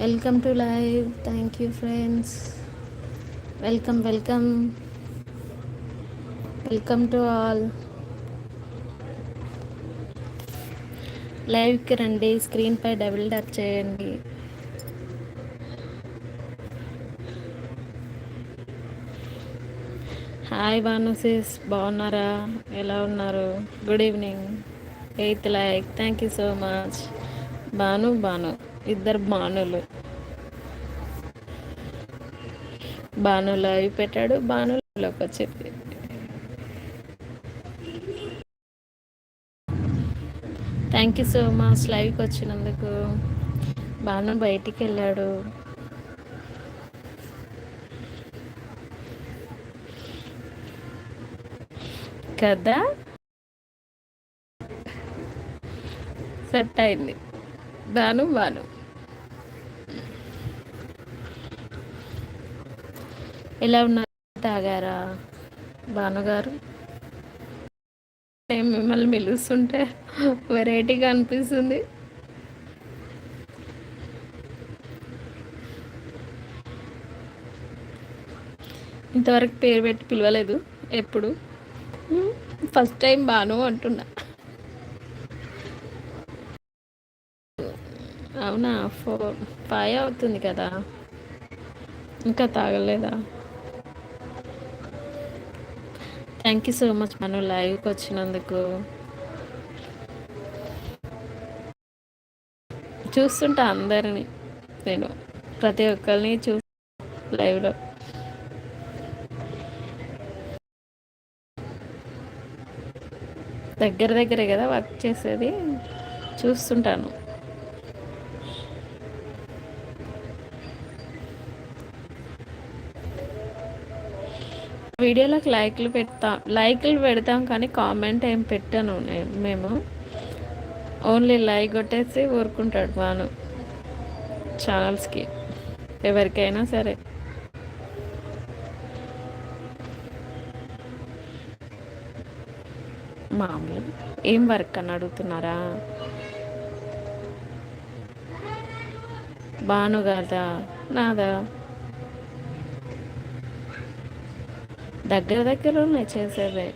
Welcome to live. Thank you friends. Welcome welcome welcome to all. లైవ్కి రండి, స్క్రీన్పై double tap చేయండి. Hi భానుసిస్, బాగున్నారా? ఎలా ఉన్నారు? Good evening. Eighth like, thank you so much. Bhanu ఇద్దరు భానులు. భాను లైవ్ పెట్టాడు, భానులోకి వచ్చింది. థ్యాంక్ యూ సో మచ్ లైవ్కి వచ్చినందుకు. భాను బయటికి వెళ్ళాడు. కదా, సెట్ అయింది. భాను ఎలా ఉన్నారు? తాగారా భానుగారు? నేను మిమ్మల్ని పిలుస్తుంటే వెరైటీగా అనిపిస్తుంది. ఇంతవరకు పేరు పెట్టి పిలవలేదు ఎప్పుడు. ఫస్ట్ టైం భాను అంటున్నా. అవునా? 5 అవుతుంది కదా, ఇంకా తాగలేదా? Thank you so much Bhanu లైవ్కి వచ్చినందుకు. చూస్తుంటా అందరిని, నేను ప్రతి ఒక్కరిని లైవ్లో. దగ్గరే కదా వర్క్ చేసేది, చూస్తుంటాను. వీడియోలకు లైక్లు పెడతాం కానీ కామెంట్ ఏం పెట్టాను మేము. ఓన్లీ లైక్ కొట్టేసి ఊరుకుంటాడు భాను ఛానల్స్కి, ఎవరికైనా సరే. మామూలు ఏం వర్క్ అని అడుగుతున్నారా? భాను కదా, నాదా దగ్గరనే చేసేదే.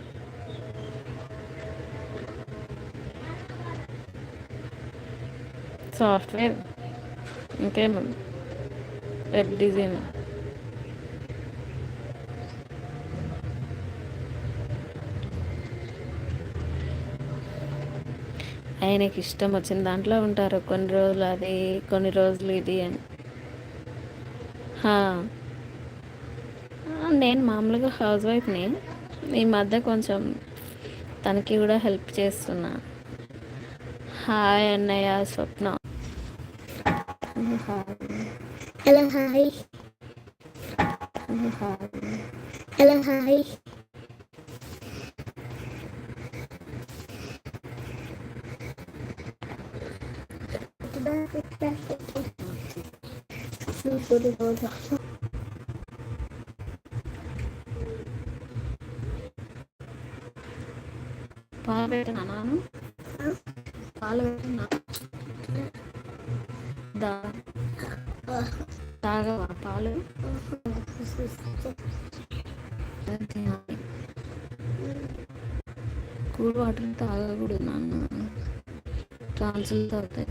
సాఫ్ట్వేర్, ఇంకేమో వెబ్ డిజైన్. ఆయనకి ఇష్టం వచ్చిన దాంట్లో ఉంటారు. కొన్ని రోజులు అది, కొన్ని రోజులు ఇది అని. నేను మామూలుగా హౌస్ వైఫ్ని. ఈ మధ్య కొంచెం తనకి కూడా హెల్ప్ చేస్తున్నా. హాయ్ అన్నయ్య Swapna. Hello hi. Hello hi. పాలు పెట్టినా నాను, పాలు పెట్టినా తాగవా పాలు? కూల్ వాటర్ తాగకూడదు నాన్న, టాన్సిల్స్ అవుతాయి.